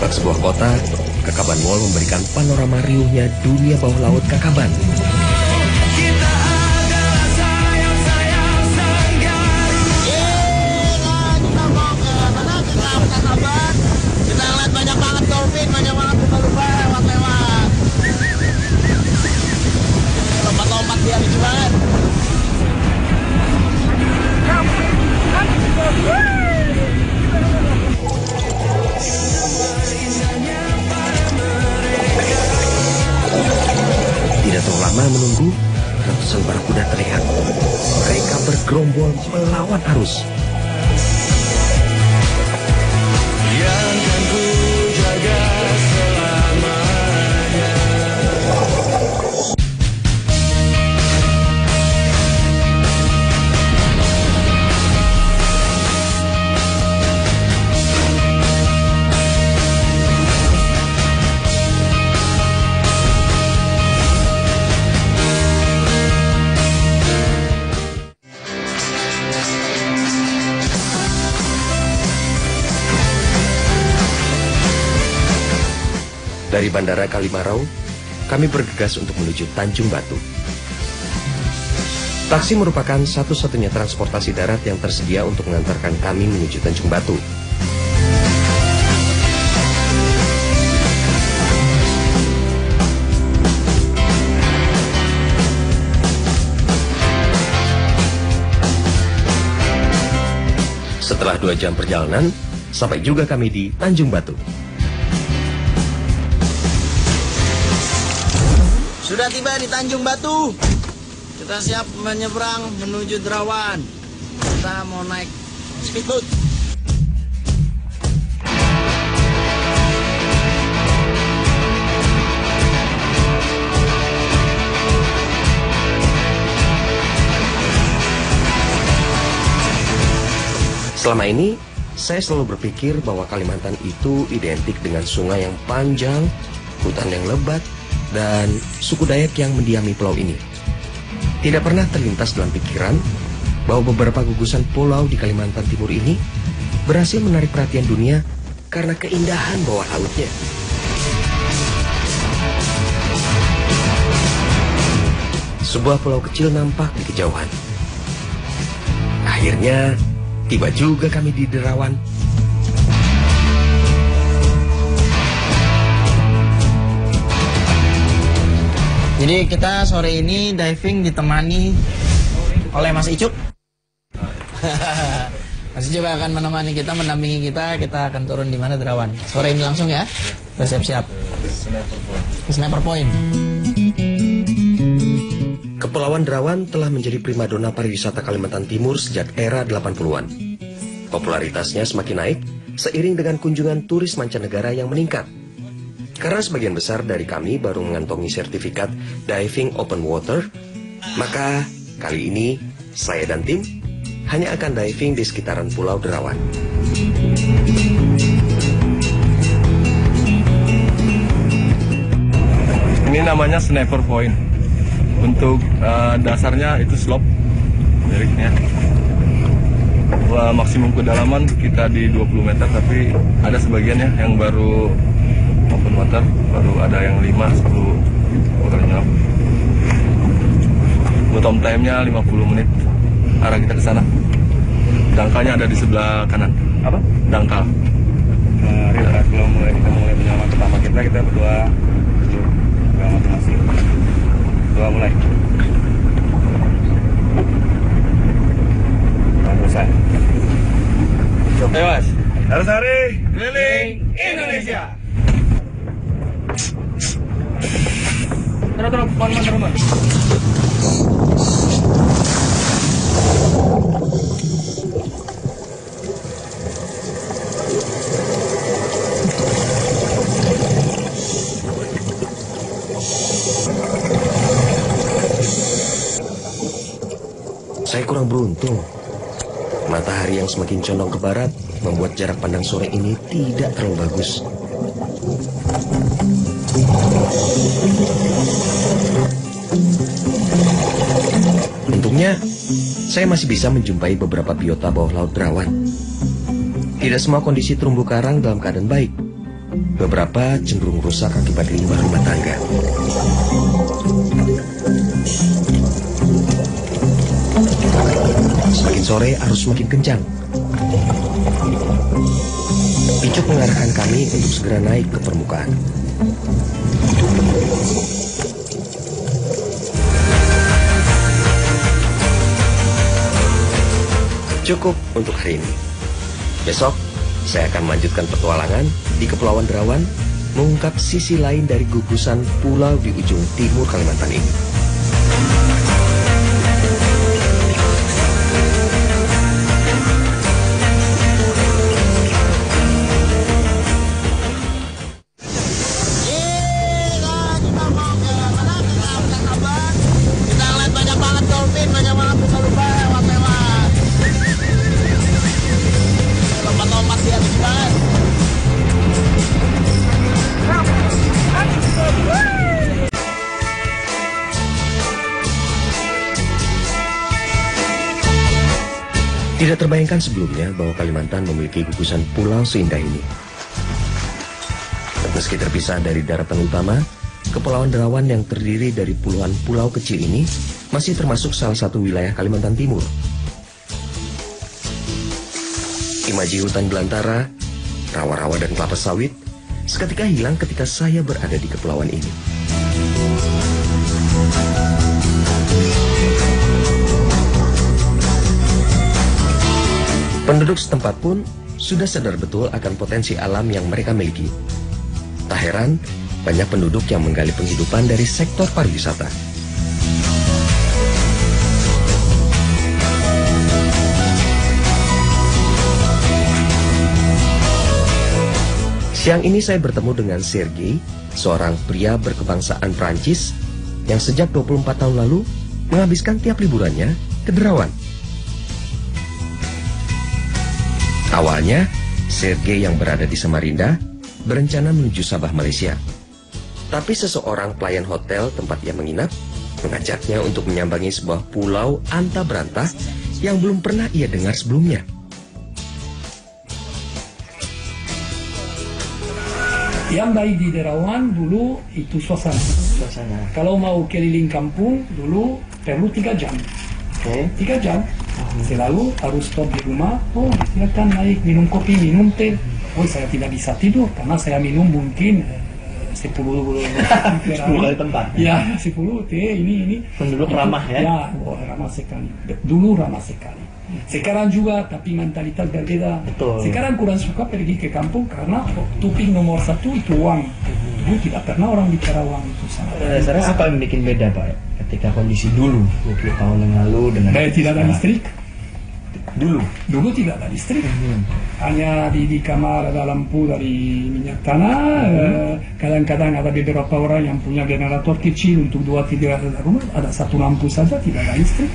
Bak sebuah kota, Kakaban Mall memberikan panorama riuhnya dunia bawah laut Kakaban. Kita lihat banyak banget dolphin, banyak banget lumba-lumba lewat-lewat. Lompat-lompat dia lucu banget. Tidak terlalu lama menunggu, ratusan barakuda terlihat. Mereka bergerombol melawan arus. Dari Bandara Kalimarau, kami bergegas untuk menuju Tanjung Batu. Taksi merupakan satu-satunya transportasi darat yang tersedia untuk mengantarkan kami menuju Tanjung Batu. Setelah 2 jam perjalanan, sampai juga kami di Tanjung Batu. Sudah tiba di Tanjung Batu. Kita siap menyeberang menuju Derawan. Kita mau naik speedboat. Selama ini, saya selalu berpikir bahwa Kalimantan itu identik dengan sungai yang panjang, hutan yang lebat, dan suku Dayak yang mendiami pulau ini. Tidak pernah terlintas dalam pikiran bahwa beberapa gugusan pulau di Kalimantan Timur ini berhasil menarik perhatian dunia karena keindahan bawah lautnya. Sebuah pulau kecil nampak di kejauhan. Akhirnya, tiba juga kami di Derawan. Jadi kita sore ini diving ditemani oleh Mas Icuk. Mas Icuk akan menemani kita, mendampingi kita. Kita akan turun di mana, Derawan. Sore ini langsung ya. Bersiap-siap. Sniper Point. Kepulauan Derawan telah menjadi primadona pariwisata Kalimantan Timur sejak era 80-an. Popularitasnya semakin naik seiring dengan kunjungan turis mancanegara yang meningkat. Karena sebagian besar dari kami baru mengantongi sertifikat Diving Open Water, maka kali ini saya dan tim hanya akan diving di sekitaran Pulau Derawan. Ini namanya Sniper Point. Untuk dasarnya itu slope liriknya. Maksimum kedalaman kita di 20 meter, tapi ada sebagian ya yang baru open water, baru ada yang 5-10 meternya. Bottom time-nya 50 menit. Arah kita ke sana. Dangkalnya ada di sebelah kanan. Apa? Dangkal. Kalau kita mulai penyelaman pertama kita berdua masing-masing. Berdua mulai. Selesai. Ayo Mas. Harus hari Keliling Indonesia. Terus, teman-teman. Saya kurang beruntung. Matahari yang semakin condong ke barat membuat jarak pandang sore ini tidak terlalu bagus. Untungnya, saya masih bisa menjumpai beberapa biota bawah laut Derawan. Tidak semua kondisi terumbu karang dalam keadaan baik. Beberapa cenderung rusak akibat limbah rumah tangga. Semakin sore, arus semakin kencang. Picuk mengarahkan kami untuk segera naik ke permukaan. Cukup untuk hari ini. Besok, saya akan melanjutkan petualangan di Kepulauan Derawan, mengungkap sisi lain dari gugusan pulau di ujung timur Kalimantan ini. Kita ngeliat banyak banget dolphin, banyak banget lumba-lumba lewat-lewat. Lompat-lompat di atas banget. Tidak terbayangkan sebelumnya bahwa Kalimantan memiliki gugusan pulau seindah ini. Meski terpisah dari daratan utama, Kepulauan Derawan yang terdiri dari puluhan pulau kecil ini masih termasuk salah satu wilayah Kalimantan Timur. Imaji hutan belantara, rawa-rawa dan kelapa sawit seketika hilang ketika saya berada di kepulauan ini. Penduduk setempat pun sudah sadar betul akan potensi alam yang mereka miliki. Tak heran, banyak penduduk yang menggali penghidupan dari sektor pariwisata. Siang ini saya bertemu dengan Sergei, seorang pria berkebangsaan Prancis yang sejak 24 tahun lalu menghabiskan tiap liburannya ke Derawan. Awalnya, Sergei yang berada di Samarinda berencana menuju Sabah, Malaysia. Tapi seseorang pelayan hotel tempat ia menginap mengajaknya untuk menyambangi sebuah pulau anta berantah yang belum pernah ia dengar sebelumnya. Yang baik di Derawan dulu itu suasana. Kalau mau keliling kampung dulu perlu 3 jam. 3 jam. Selalu harus stop di rumah. Oh, silakan naik minum kopi, minum teh. Oh, saya tidak bisa tidur karena saya minum mungkin 10 kali tempat. Ya, 10 teh ini. Penduduk ramah ya? Ya, ramah sekali. Dulu ramah sekali. Sekarang juga, tapi mentalitas berbeda. Betul. Sekarang kurang suka pergi ke kampung karena topik nomor 1 itu uang. Dulu tidak pernah orang bicara uang itu sama. Dasarnya apa yang bikin beda Pak? Ketika kondisi dulu 20 tahun yang lalu dengan Tidak ada listrik. Dulu tidak ada listrik. Hanya di kamar ada lampu dari minyak tanah. Kadang-kadang ada beberapa orang yang punya generator kecil untuk 2-3 rumah. Ada 1 lampu saja, tidak ada listrik.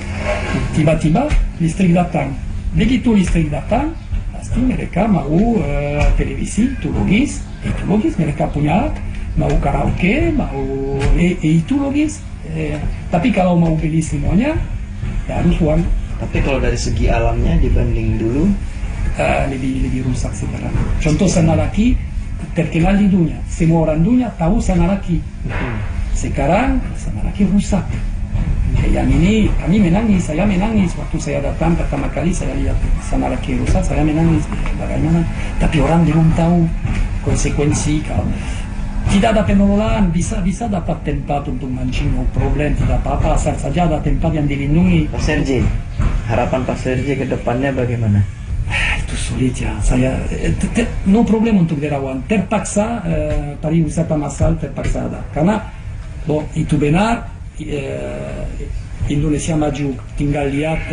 Tiba-tiba listrik datang. Begitu listrik datang, pasti mereka mau televisi, itu logis. Mereka punya mau karaoke, mau itu logis. Tapi kalau mau beli semuanya, ya harus uang. Tapi kalau dari segi alamnya dibanding dulu lebih rusak sekarang. Contoh Sanaraki terkenal di dunia, semua orang dunia tahu Sanaraki. Sekarang Sanaraki rusak. Yang ini kami menangis, saya menangis waktu saya datang pertama kali saya lihat Sanaraki rusak, saya menangis. Bagaimana? Tapi orang belum tahu konsekuensi. Kalau tidak ada pengelolaan, bisa dapat tempat untuk mancing, no problem, tidak apa-apa, asal saja ada tempat yang dilindungi. Pak Sergei, harapan Pak Sergei ke depannya bagaimana? Itu sulit ya, saya no problem untuk Derawan, terpaksa pariwisata massal terpaksa ada, karena itu benar Indonesia maju, tinggal lihat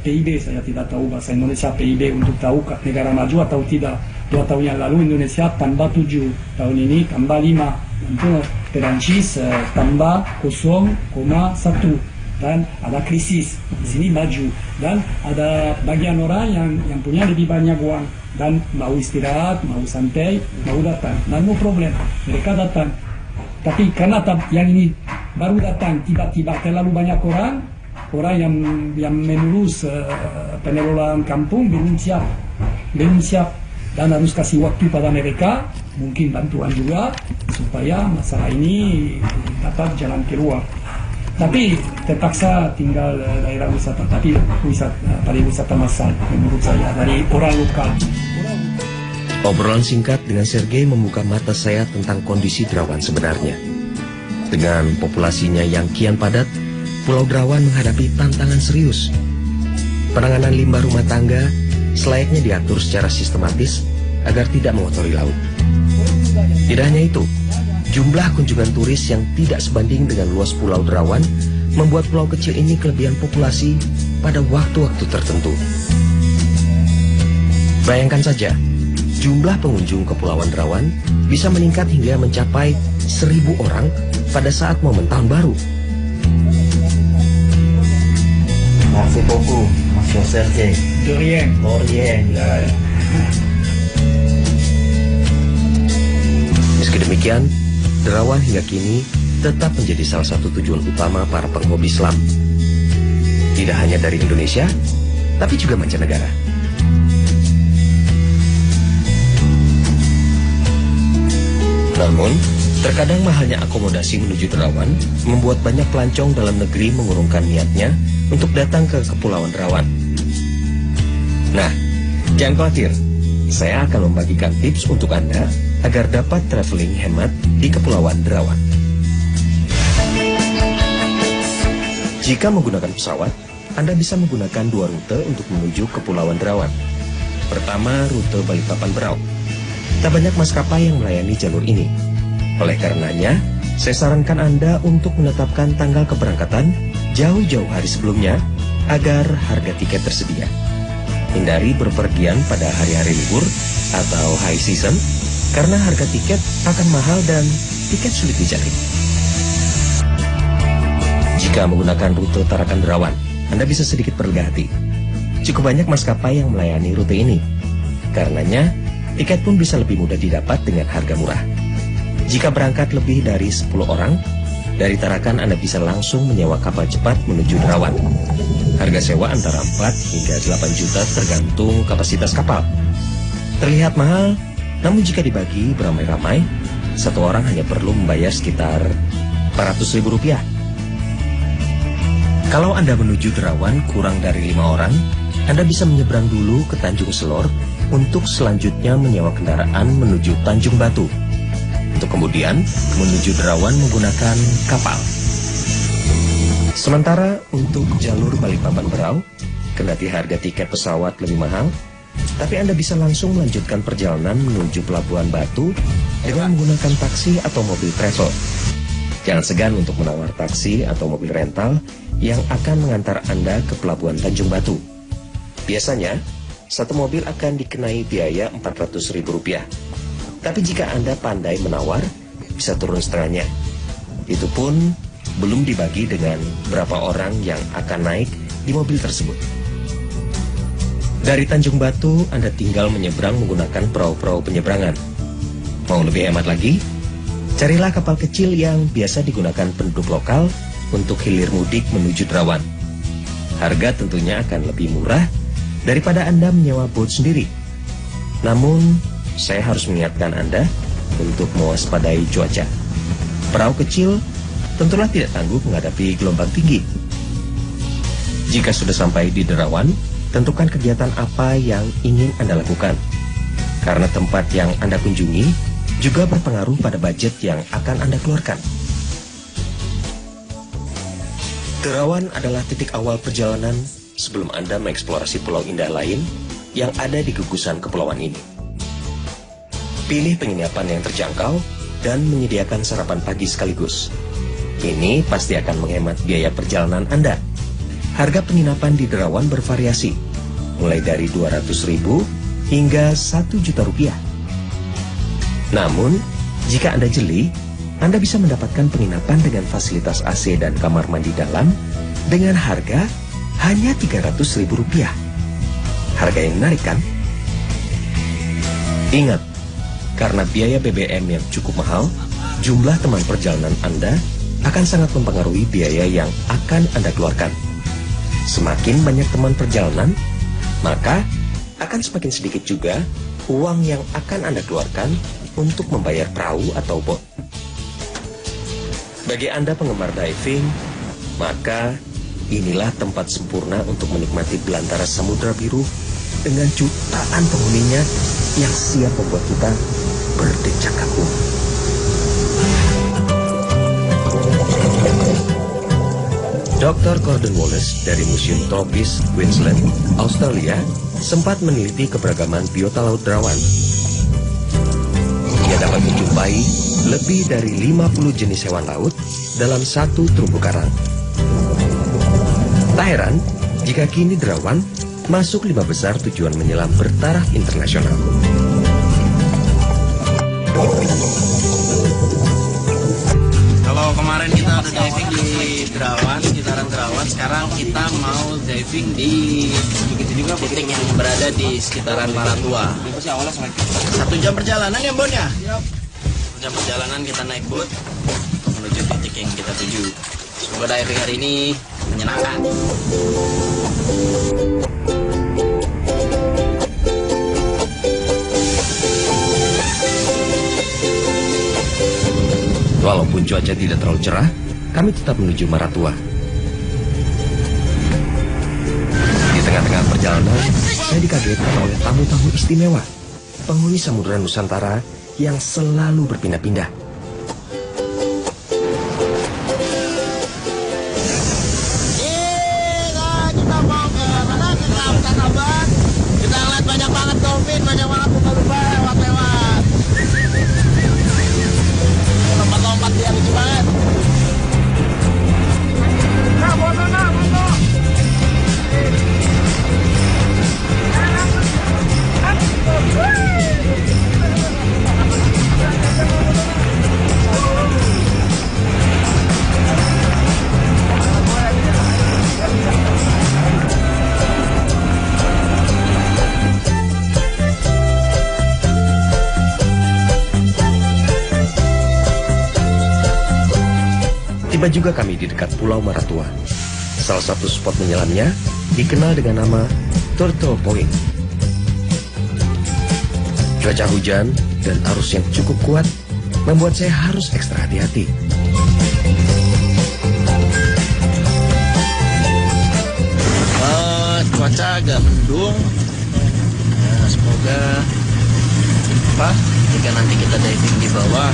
PIB, saya tidak tahu bahasa Indonesia PIB untuk tahu negara maju atau tidak. 2 tahun yang lalu Indonesia tambah 7, tahun ini tambah 5. Untuk Perancis tambah 0,1 dan ada krisis. Di sini maju dan ada bagian orang yang punya lebih banyak uang dan mau istirahat, mau santai, mau datang. Dan no problem, mereka datang. Tapi karena yang ini baru datang tiba-tiba terlalu banyak orang yang mengurus pengelolaan kampung belum siap. Dan harus kasih waktu pada mereka, mungkin bantuan juga, supaya masalah ini dapat jalan keluar. Tapi terpaksa tinggal daerah wisata, tapi pariwisata massal menurut saya dari orang lokal. Obrolan singkat dengan Sergei membuka mata saya tentang kondisi Derawan sebenarnya. Dengan populasinya yang kian padat, Pulau Derawan menghadapi tantangan serius. Penanganan limbah rumah tangga selayaknya diatur secara sistematis agar tidak mengotori laut. Tidak hanya itu, jumlah kunjungan turis yang tidak sebanding dengan luas Pulau Derawan membuat pulau kecil ini kelebihan populasi pada waktu-waktu tertentu. Bayangkan saja, jumlah pengunjung Kepulauan Derawan bisa meningkat hingga mencapai 1.000 orang pada saat momen tahun baru. Merci beaucoup, Monsieur Sergei. De rien. Meski demikian, Derawan hingga kini tetap menjadi salah satu tujuan utama para penghobi selam. Tidak hanya dari Indonesia, tapi juga mancanegara. Namun, terkadang mahalnya akomodasi menuju Derawan membuat banyak pelancong dalam negeri mengurungkan niatnya untuk datang ke Kepulauan Derawan. Nah, jangan khawatir, saya akan membagikan tips untuk Anda agar dapat traveling hemat di Kepulauan Derawan. Jika menggunakan pesawat, Anda bisa menggunakan 2 rute untuk menuju Kepulauan Derawan. Pertama, rute Balikpapan Berau. Tak banyak maskapai yang melayani jalur ini. Oleh karenanya, saya sarankan Anda untuk menetapkan tanggal keberangkatan jauh-jauh hari sebelumnya agar harga tiket tersedia. Hindari berpergian pada hari-hari libur atau high season karena harga tiket akan mahal dan tiket sulit dicari. Jika menggunakan rute Tarakan Derawan, Anda bisa sedikit berlega hati. Cukup banyak maskapai yang melayani rute ini. Karenanya, tiket pun bisa lebih mudah didapat dengan harga murah. Jika berangkat lebih dari 10 orang, dari Tarakan Anda bisa langsung menyewa kapal cepat menuju Derawan. Harga sewa antara 4 hingga 8 juta tergantung kapasitas kapal. Terlihat mahal, namun jika dibagi beramai-ramai, satu orang hanya perlu membayar sekitar Rp400.000. Kalau Anda menuju Derawan kurang dari 5 orang, Anda bisa menyeberang dulu ke Tanjung Selor untuk selanjutnya menyewa kendaraan menuju Tanjung Batu. Untuk kemudian menuju Derawan menggunakan kapal. Sementara untuk jalur Balikpapan Berau, kendati harga tiket pesawat lebih mahal, tapi Anda bisa langsung melanjutkan perjalanan menuju Pelabuhan Batu dengan menggunakan taksi atau mobil travel. Jangan segan untuk menawar taksi atau mobil rental yang akan mengantar Anda ke Pelabuhan Tanjung Batu. Biasanya, satu mobil akan dikenai biaya Rp400.000. Tapi jika Anda pandai menawar, bisa turun setengahnya. Itu pun belum dibagi dengan berapa orang yang akan naik di mobil tersebut. Dari Tanjung Batu, Anda tinggal menyeberang menggunakan perahu-perahu penyeberangan. Mau lebih hemat lagi? Carilah kapal kecil yang biasa digunakan penduduk lokal untuk hilir mudik menuju Derawan. Harga tentunya akan lebih murah daripada Anda menyewa boat sendiri. Namun, saya harus mengingatkan Anda untuk mewaspadai cuaca. Perahu kecil tentulah tidak tangguh menghadapi gelombang tinggi. Jika sudah sampai di Derawan, tentukan kegiatan apa yang ingin Anda lakukan. Karena tempat yang Anda kunjungi juga berpengaruh pada budget yang akan Anda keluarkan. Derawan adalah titik awal perjalanan sebelum Anda mengeksplorasi pulau indah lain yang ada di gugusan kepulauan ini. Pilih penginapan yang terjangkau dan menyediakan sarapan pagi sekaligus. Ini pasti akan menghemat biaya perjalanan Anda. Harga penginapan di Derawan bervariasi, mulai dari Rp200.000 hingga Rp1 juta. Namun, jika Anda jeli, Anda bisa mendapatkan penginapan dengan fasilitas AC dan kamar mandi dalam dengan harga hanya Rp300.000. Harga yang menarik kan? Ingat, karena biaya BBM yang cukup mahal, jumlah teman perjalanan Anda akan sangat mempengaruhi biaya yang akan Anda keluarkan. Semakin banyak teman perjalanan, maka akan semakin sedikit juga uang yang akan Anda keluarkan untuk membayar perahu atau bot. Bagi Anda penggemar diving, maka inilah tempat sempurna untuk menikmati belantara Samudra Biru dengan jutaan penghuninya yang siap membuat kita berdecak kagum. Dr. Gordon Wallace dari Museum Tropis Queensland, Australia, sempat meneliti keberagaman biota laut Derawan. Ia dapat menjumpai lebih dari 50 jenis hewan laut dalam satu terumbu karang. Tak heran jika kini Derawan masuk 5 besar tujuan menyelam bertaraf internasional. Kalau kemarin kita udah diving di Derawan, sekitaran Derawan, sekarang kita mau diving di titik yang berada di sekitaran Maratua. 1 jam perjalanan ya, Bon ya? 1 jam perjalanan kita naik boat menuju titik yang kita tuju. Semoga diving hari ini menyenangkan. Walaupun cuaca tidak terlalu cerah, kami tetap menuju Maratua. Di tengah-tengah perjalanan, saya dikagetkan oleh tamu-tamu istimewa, penghuni Samudra Nusantara yang selalu berpindah-pindah. Kita mau ke mana? Ke Lautan Abang. Kita ngeliat banyak banget dolphin, banyak banget lumba-lumba lewat-lewat. Lompat-lompat dia lucu banget. Tiba juga kami di dekat Pulau Maratua. Salah satu spot menyelamnya dikenal dengan nama Turtle Point. Cuaca hujan dan arus yang cukup kuat membuat saya harus ekstra hati-hati. Cuaca agak mendung. Semoga jika nanti kita diving di bawah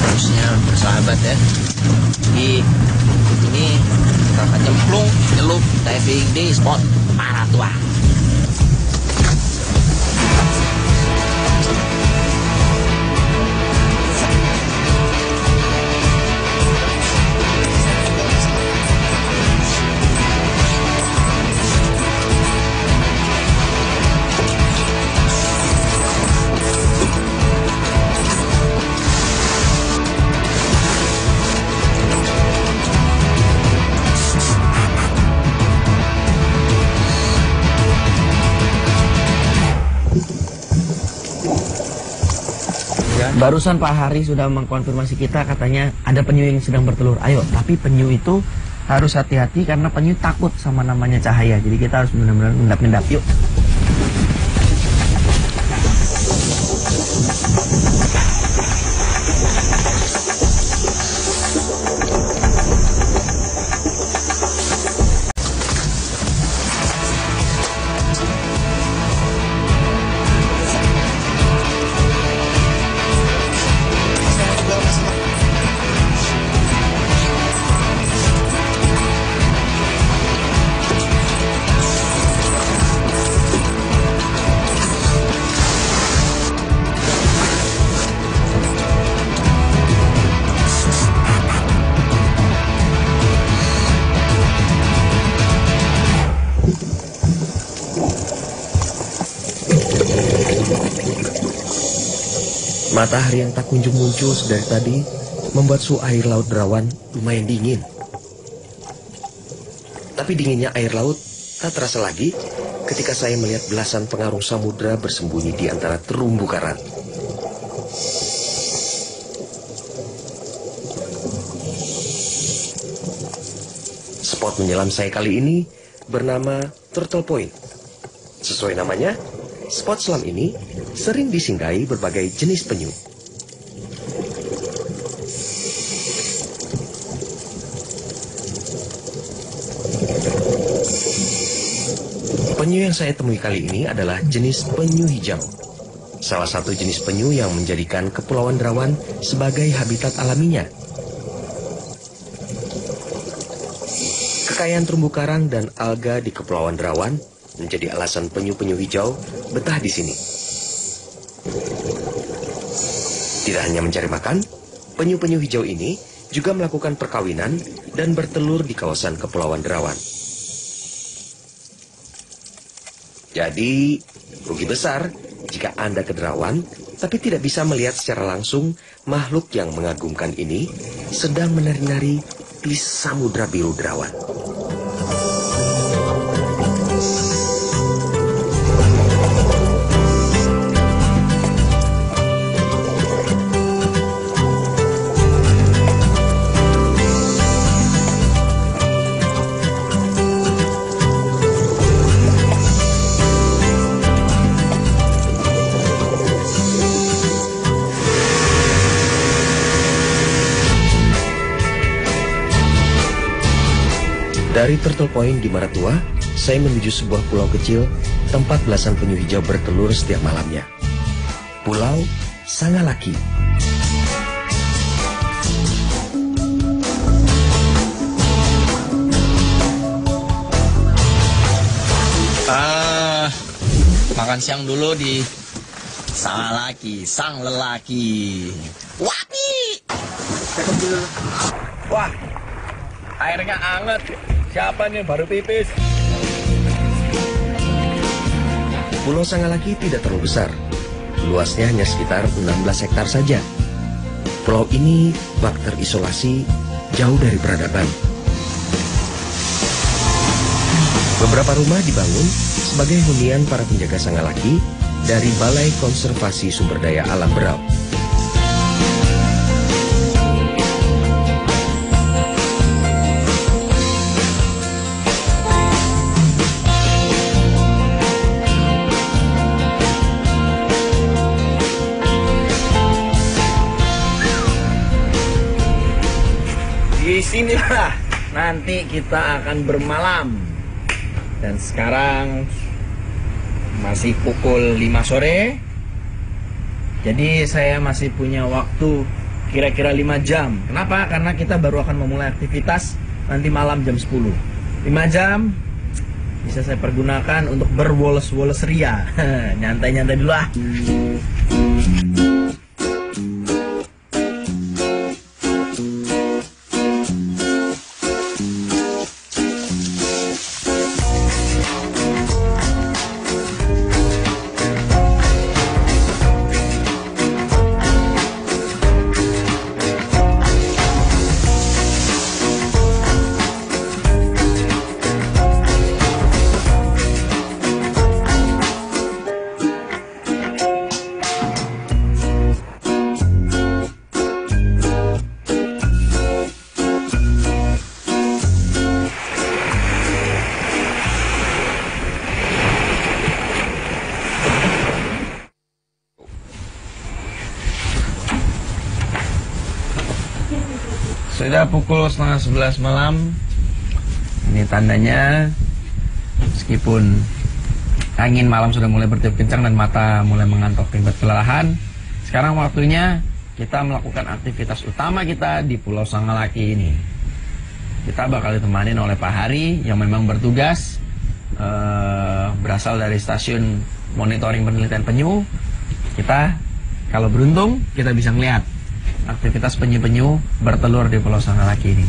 harusnya bersahabat ya. Di ini kita akan nyemplung nyelup diving di spot Maratua. Barusan Pak Hari sudah mengkonfirmasi kita, katanya ada penyu yang sedang bertelur. Ayo, tapi penyu itu harus hati-hati karena penyu takut sama namanya cahaya. Jadi kita harus benar-benar ngendap-ngendap. Yuk. Matahari yang tak kunjung muncul sedari tadi membuat suhu air laut Derawan lumayan dingin. Tapi dinginnya air laut tak terasa lagi ketika saya melihat belasan pengarung samudra bersembunyi di antara terumbu karang. Spot menyelam saya kali ini bernama Turtle Point. Sesuai namanya, spot selam ini sering disinggahi berbagai jenis penyu. Penyu yang saya temui kali ini adalah jenis penyu hijau. Salah satu jenis penyu yang menjadikan Kepulauan Derawan sebagai habitat alaminya. Kekayaan terumbu karang dan alga di Kepulauan Derawan menjadi alasan penyu-penyu hijau betah di sini. Tidak hanya mencari makan, penyu-penyu hijau ini juga melakukan perkawinan dan bertelur di kawasan Kepulauan Derawan. Jadi, rugi besar jika Anda ke Derawan, tapi tidak bisa melihat secara langsung makhluk yang mengagumkan ini sedang menari-nari di Samudra Biru Derawan. Dari Turtle Point di Maratua, saya menuju sebuah pulau kecil tempat belasan penyu hijau bertelur setiap malamnya. Pulau Sangalaki. Makan siang dulu di Sangalaki, sang lelaki. Wapi! Wah, airnya anget. Siapa nih baru pipis? Pulau Sangalaki tidak terlalu besar. Luasnya hanya sekitar 16 hektar saja. Pulau ini bak terisolasi jauh dari peradaban. Beberapa rumah dibangun sebagai hunian para penjaga Sangalaki dari Balai Konservasi Sumber Daya Alam Berau. Di sinilah nanti kita akan bermalam. Dan sekarang masih pukul 5 sore. Jadi saya masih punya waktu kira-kira 5 jam. Kenapa? Karena kita baru akan memulai aktivitas nanti malam jam 10. 5 jam bisa saya pergunakan untuk berwoles-woles ria. Nyantai-nyantai dulu ah. Sudah pukul 10:30 malam. Ini tandanya meskipun angin malam sudah mulai bertiup kencang dan mata mulai mengantuk akibat kelelahan, sekarang waktunya kita melakukan aktivitas utama kita di Pulau Sangalaki ini. Kita bakal ditemani oleh Pak Hari yang memang bertugas berasal dari stasiun monitoring penelitian penyu. Kita kalau beruntung kita bisa melihat aktivitas penyu-penyu bertelur di Pulau Sangalaki ini.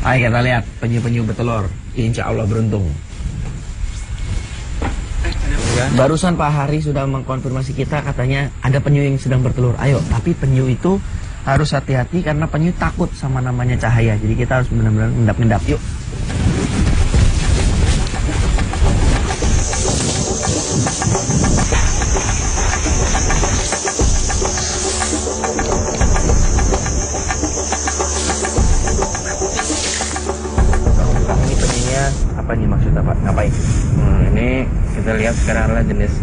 Ayo kita lihat penyu-penyu bertelur. Insya Allah beruntung. Barusan Pak Hari sudah mengkonfirmasi kita, katanya ada penyu yang sedang bertelur. Ayo, tapi penyu itu harus hati-hati karena penyu takut sama namanya cahaya. Jadi kita harus benar-benar ngendap-ngendap. Yuk. Apa nih maksudnya Pak? Ngapain? Ini kita lihat sekarang adalah jenis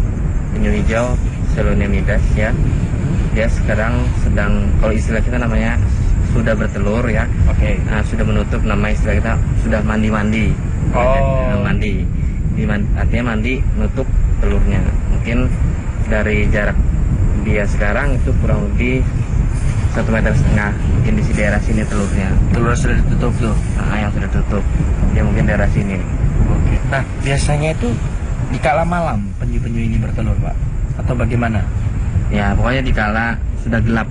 penyu hijau Seloniamidas ya. Dia sekarang sedang, kalau istilah kita namanya sudah bertelur ya. Oke. Nah, sudah menutup, nama istilah kita sudah mandi-mandi. Mandi. Artinya mandi nutup telurnya. Mungkin dari jarak dia sekarang itu kurang lebih 1,5 meter. Mungkin di daerah sini telurnya. Telur sudah ditutup tuh. Nah, yang sudah tutup. Dia mungkin daerah sini. Oke. Nah, biasanya itu di kala malam penyu-penyu ini bertelur, Pak? Atau bagaimana? Ya, pokoknya dikala sudah gelap.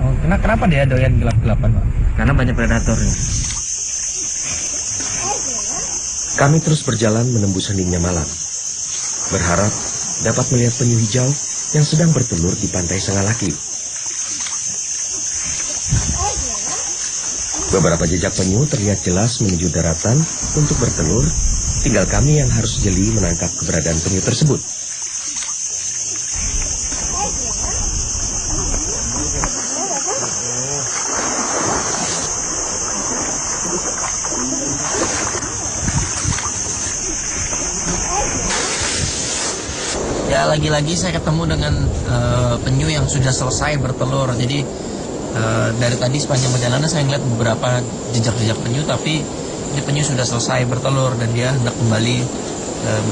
Oh, kenapa dia doyan gelap-gelapan, Pak? Karena banyak predatornya. Kami terus berjalan menembus heningnya malam, berharap dapat melihat penyu hijau yang sedang bertelur di pantai Sangalaki. Beberapa jejak penyu terlihat jelas menuju daratan untuk bertelur, tinggal kami yang harus jeli menangkap keberadaan penyu tersebut. Ya, lagi-lagi saya ketemu dengan penyu yang sudah selesai bertelur. Jadi dari tadi sepanjang perjalanan saya melihat beberapa jejak-jejak penyu, tapi ini penyu sudah selesai bertelur dan dia hendak kembali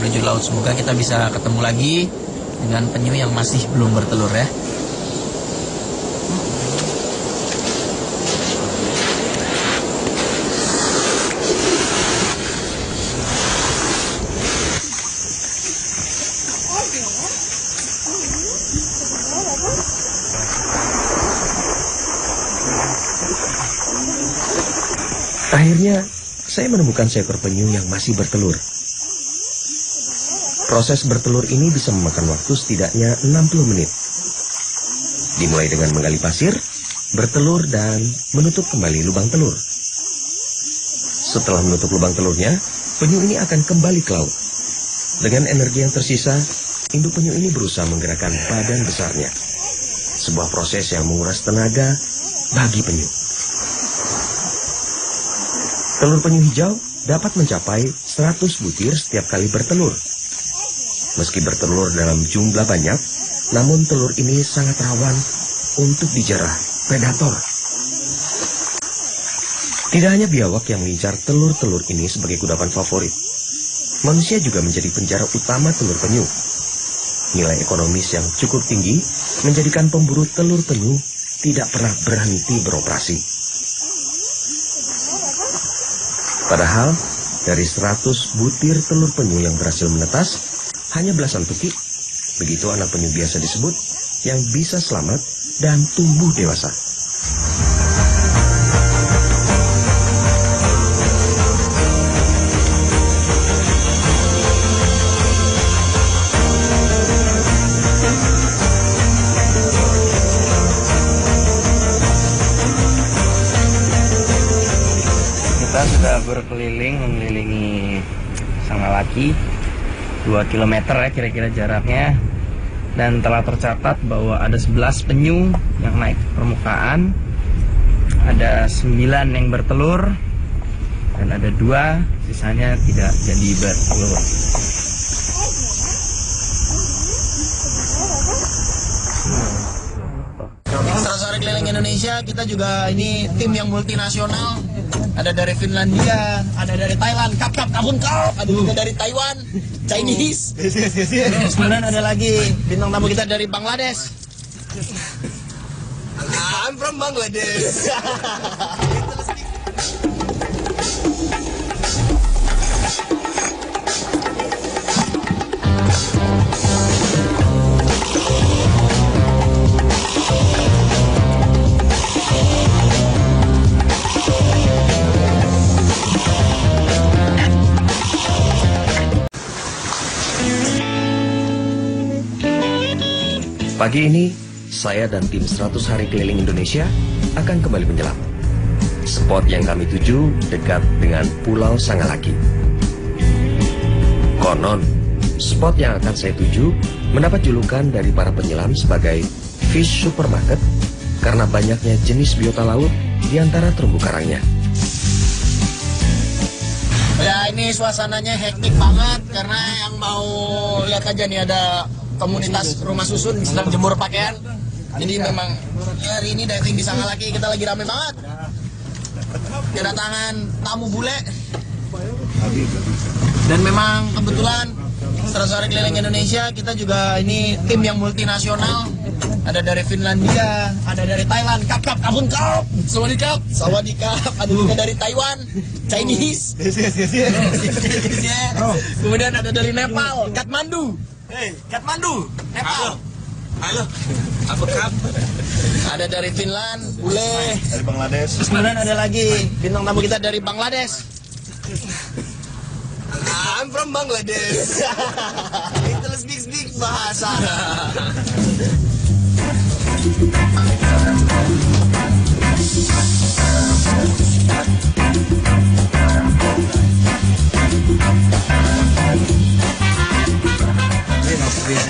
menuju laut. Semoga kita bisa ketemu lagi dengan penyu yang masih belum bertelur ya. Akhirnya, saya menemukan seekor penyu yang masih bertelur. Proses bertelur ini bisa memakan waktu setidaknya 60 menit. Dimulai dengan menggali pasir, bertelur, dan menutup kembali lubang telur. Setelah menutup lubang telurnya, penyu ini akan kembali ke laut. Dengan energi yang tersisa, induk penyu ini berusaha menggerakkan badan besarnya. Sebuah proses yang menguras tenaga bagi penyu. Telur penyu hijau dapat mencapai 100 butir setiap kali bertelur. Meski bertelur dalam jumlah banyak, namun telur ini sangat rawan untuk dijarah predator. Tidak hanya biawak yang mengincar telur-telur ini sebagai kudapan favorit, manusia juga menjadi penjara utama telur penyu. Nilai ekonomis yang cukup tinggi menjadikan pemburu telur penyu tidak pernah berhenti beroperasi. Padahal, dari 100 butir telur penyu yang berhasil menetas, hanya belasan tukik, begitu anak penyu biasa disebut, yang bisa selamat dan tumbuh dewasa. Kita sudah berkeliling mengelilingi Sangalaki 2 km ya kira-kira jaraknya, dan telah tercatat bahwa ada 11 penyu yang naik ke permukaan, ada 9 yang bertelur, dan ada 2 sisanya tidak jadi bertelur. Sore keliling Indonesia, kita juga ini tim yang multinasional. Ada dari Finlandia, ada dari Thailand, ada juga dari Taiwan, Chinese. Terus kemudian ada lagi bintang tamu kita dari Bangladesh. I'm from Bangladesh. Pagi ini, saya dan tim 100 Hari Keliling Indonesia akan kembali menyelam. Spot yang kami tuju dekat dengan Pulau Sangalaki. Konon, spot yang akan saya tuju mendapat julukan dari para penyelam sebagai fish supermarket karena banyaknya jenis biota laut di antara terumbu karangnya. Ya, ini suasananya hektik banget karena yang mau lihat aja nih ada komunitas rumah susun sedang jemur pakaian. Jadi memang hari ini diving di Sangalaki kita lagi rame banget. Kedatangan tamu bule. Dan memang kebetulan sore-sore keliling Indonesia kita juga ini tim yang multinasional. Ada dari Finlandia, ada dari Thailand, kap, sawadikap, ada juga dari Taiwan, Chinese. Kemudian ada dari Nepal, Kathmandu. Kathmandu, Nepal. Halo, apa kabar? Ada dari Finland, bule. Dari Bangladesh. Kemudian ada lagi bintang tamu kita dari Bangladesh. I'm from Bangladesh. Little speak bahasa.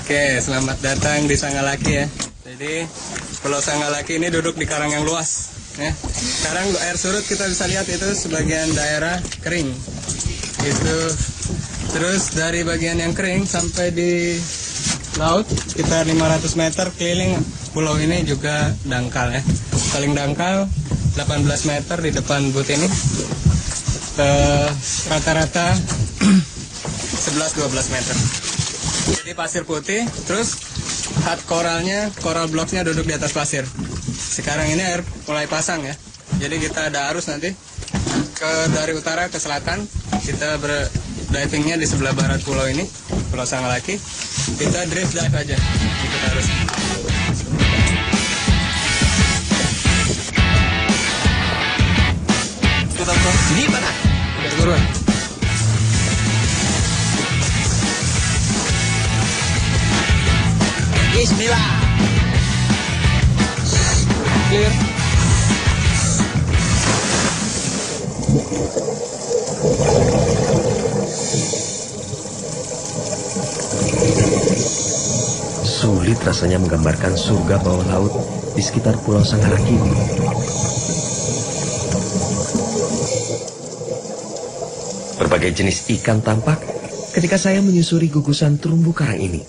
Oke, selamat datang di Sangalaki ya. Jadi Pulau Sangalaki ini duduk di karang yang luas. Ya. Sekarang air surut kita bisa lihat itu sebagian daerah kering. Itu terus dari bagian yang kering sampai di laut sekitar 500 meter keliling pulau ini juga dangkal ya. Paling dangkal 18 meter di depan booth ini. Rata-rata 11-12 meter. Jadi pasir putih, terus hat koralnya, koral blocks-nya duduk di atas pasir. Sekarang ini air mulai pasang ya. Jadi kita ada arus nanti dari utara ke selatan. Kita divingnya di sebelah barat pulau ini, Pulau Sangalaki. Kita drift dive aja, ikut arus. Ini mana? Udah turun. Bismillah. Clear. Sulit rasanya menggambarkan surga bawah laut di sekitar Pulau Sangalaki. Berbagai jenis ikan tampak ketika saya menyusuri gugusan terumbu karang ini.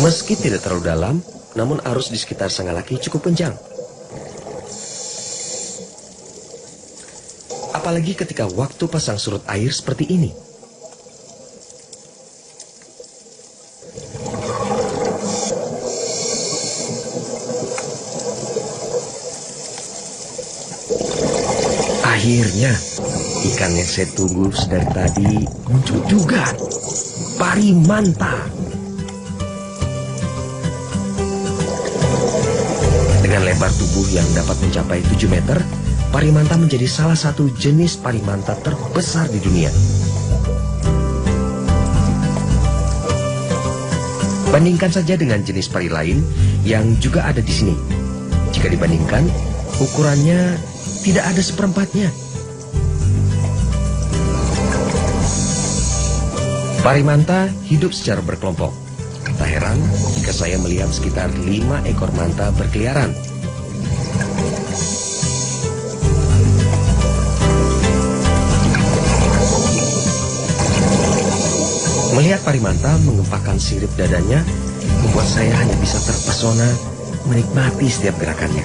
Meski tidak terlalu dalam, namun arus di sekitar Sangalaki cukup kencang. Apalagi ketika waktu pasang surut air seperti ini. Akhirnya, ikan yang saya tunggu sedari tadi muncul juga. Parimanta. Dengan lebar tubuh yang dapat mencapai 7 meter, parimanta menjadi salah satu jenis parimanta terbesar di dunia. Bandingkan saja dengan jenis pari lain yang juga ada di sini. Jika dibandingkan, ukurannya tidak ada seperempatnya. Parimanta hidup secara berkelompok. Tak heran jika saya melihat sekitar 5 ekor manta berkeliaran. Melihat parimanta mengempakkan sirip dadanya membuat saya hanya bisa terpesona menikmati setiap gerakannya.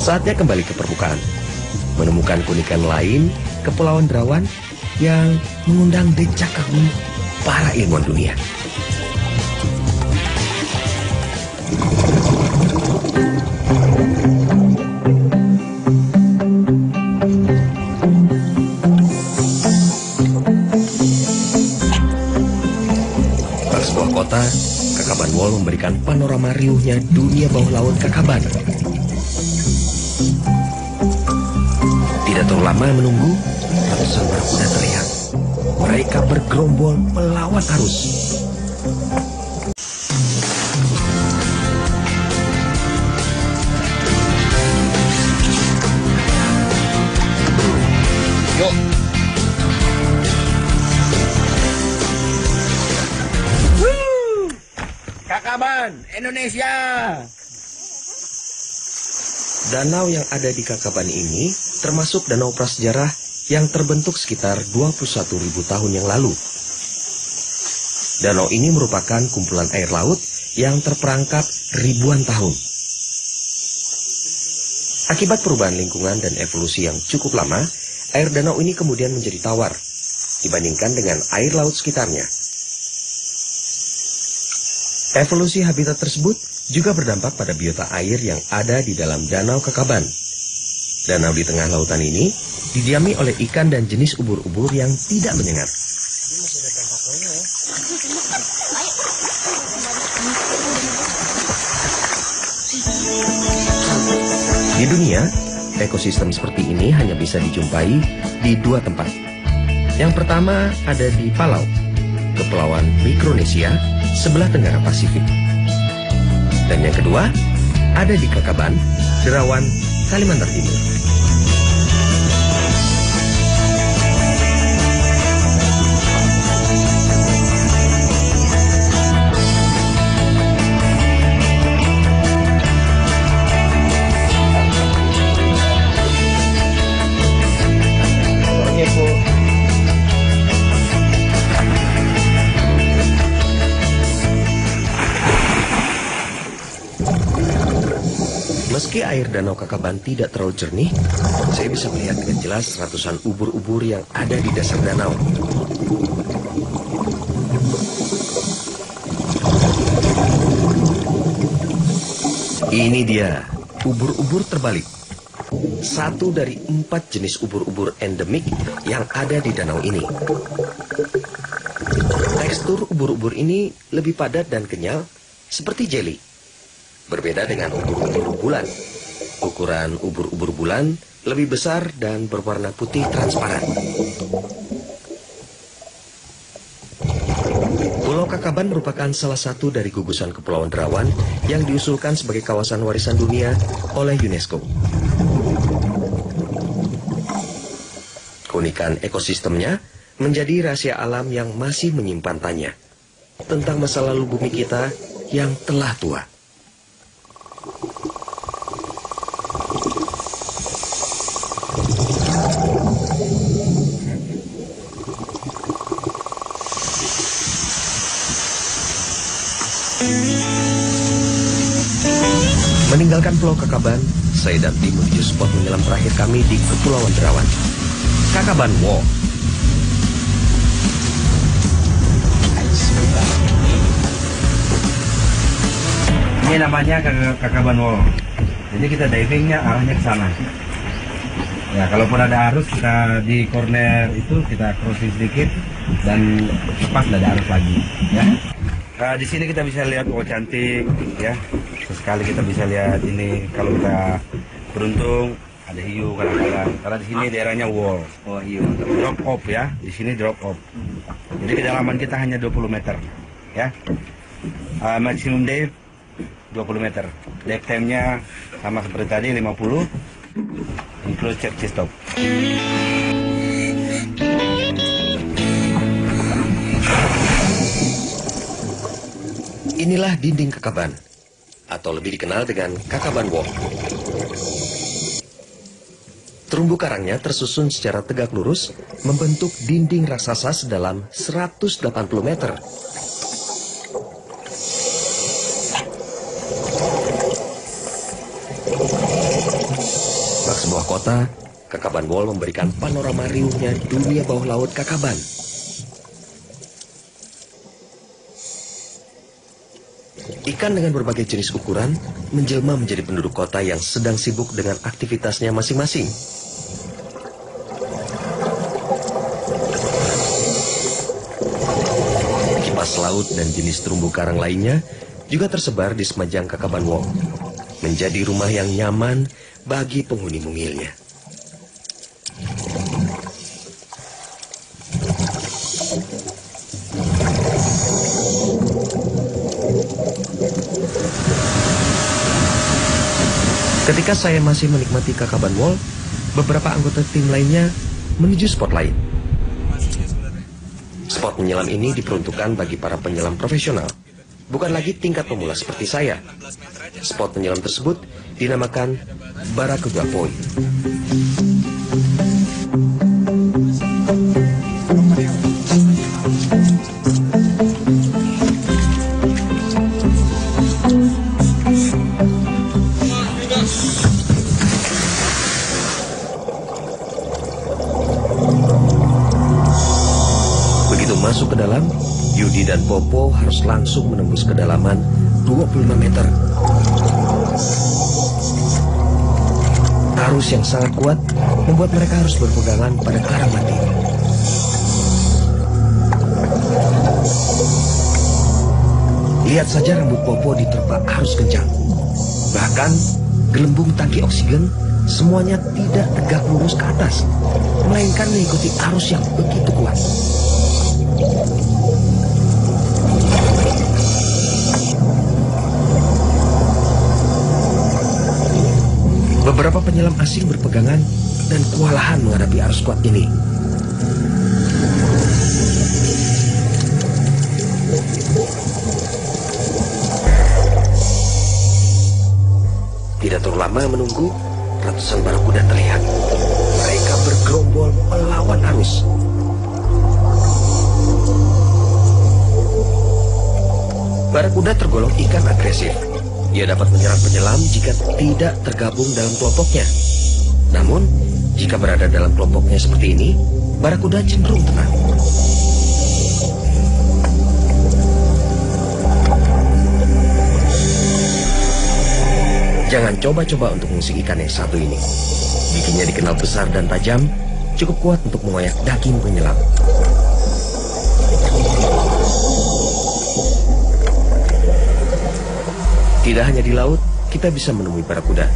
Saatnya kembali ke permukaan, menemukan keunikan lain Kepulauan Derawan yang mengundang decak kagum para ilmuwan dunia. Bak sebuah kota, Kakaban Wall memberikan panorama riuhnya dunia bawah laut Kakaban. Tidak terlalu lama menunggu, ratusan barakuda terlihat. Mereka bergerombol melawan arus. Yuk. Kakaban, Indonesia. Danau yang ada di Kakaban ini termasuk danau prasejarah yang terbentuk sekitar 21.000 tahun yang lalu. Danau ini merupakan kumpulan air laut yang terperangkap ribuan tahun. Akibat perubahan lingkungan dan evolusi yang cukup lama, air danau ini kemudian menjadi tawar dibandingkan dengan air laut sekitarnya. Evolusi habitat tersebut juga berdampak pada biota air yang ada di dalam Danau Kakaban. Danau di tengah lautan ini didiami oleh ikan dan jenis ubur-ubur yang tidak menyengat. Di dunia, ekosistem seperti ini hanya bisa dijumpai di dua tempat. Yang pertama ada di Palau, Kepulauan Mikronesia, sebelah tenggara Pasifik. Dan yang kedua, ada di Kakaban, Derawan, Kalimantan Timur. Meski air Danau Kakaban tidak terlalu jernih, saya bisa melihat dengan jelas ratusan ubur-ubur yang ada di dasar danau. Ini dia, ubur-ubur terbalik. Satu dari 4 jenis ubur-ubur endemik yang ada di danau ini. Tekstur ubur-ubur ini lebih padat dan kenyal, seperti jeli. Berbeda dengan ubur-ubur bulan. Ukuran ubur-ubur bulan lebih besar dan berwarna putih transparan. Pulau Kakaban merupakan salah satu dari gugusan Kepulauan Derawan yang diusulkan sebagai kawasan warisan dunia oleh UNESCO. Keunikan ekosistemnya menjadi rahasia alam yang masih menyimpan tanya tentang masa lalu bumi kita yang telah tua. Meninggalkan Pulau Kakaban, saya dan tim menuju spot menyelam terakhir kami di Kepulauan Derawan, Kakaban Wall. Ini namanya Kakaban Wall. Jadi kita divingnya arahnya ke sana. Ya, kalaupun ada arus kita di corner itu kita crossing sedikit dan lepas ada arus lagi. Ya. Di sini kita bisa lihat wall cantik, ya. Sesekali kita bisa lihat ini kalau kita beruntung ada hiu kadang-kadang. Karena di sini daerahnya wall. Oh, hiu. Drop off ya. Di sini drop off. Jadi kedalaman kita hanya 20 meter, ya. Maximum depth 20 meter. Depth time-nya sama seperti tadi 50. Include safety stop. Inilah dinding Kakaban, atau lebih dikenal dengan Kakaban Wall. Terumbu karangnya tersusun secara tegak lurus, membentuk dinding raksasa sedalam 180 meter. Bak sebuah kota, Kakaban Wall memberikan panorama riuhnya dunia bawah laut Kakaban. Ikan dengan berbagai jenis ukuran menjelma menjadi penduduk kota yang sedang sibuk dengan aktivitasnya masing-masing. Kipas laut laut dan jenis terumbu karang lainnya juga tersebar di Semajang Kakabanwol, menjadi rumah yang nyaman bagi penghuni mungilnya. Ketika saya masih menikmati Kakabanwol, beberapa anggota tim lainnya menuju spot lain. Spot menyelam ini diperuntukkan bagi para penyelam profesional, bukan lagi tingkat pemula seperti saya. Spot menyelam tersebut dinamakan Barakuda Point. Masuk ke dalam, Yudi dan Popo harus langsung menembus kedalaman 25 meter. Arus yang sangat kuat membuat mereka harus berpegangan pada karang mati. Lihat saja rambut Popo diterpa arus kencang. Bahkan gelembung tangki oksigen semuanya tidak tegak lurus ke atas, melainkan mengikuti arus yang begitu kuat. Beberapa penyelam asing berpegangan dan kewalahan menghadapi arus kuat ini. Tidak terlalu lama menunggu, ratusan barakuda terlihat. Mereka bergerombol melawan arus. Barakuda tergolong ikan agresif. Ia dapat menyerang penyelam jika tidak tergabung dalam kelompoknya. Namun, jika berada dalam kelompoknya seperti ini, barakuda cenderung tenang. Jangan coba-coba untuk mengusik ikan yang satu ini. Giginya dikenal besar dan tajam, cukup kuat untuk mengoyak daging penyelam. Tidak hanya di laut, kita bisa menemui barakuda.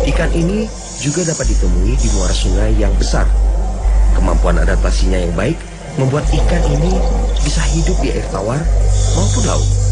Ikan ini juga dapat ditemui di muara sungai yang besar. Kemampuan adaptasinya yang baik membuat ikan ini bisa hidup di air tawar maupun laut.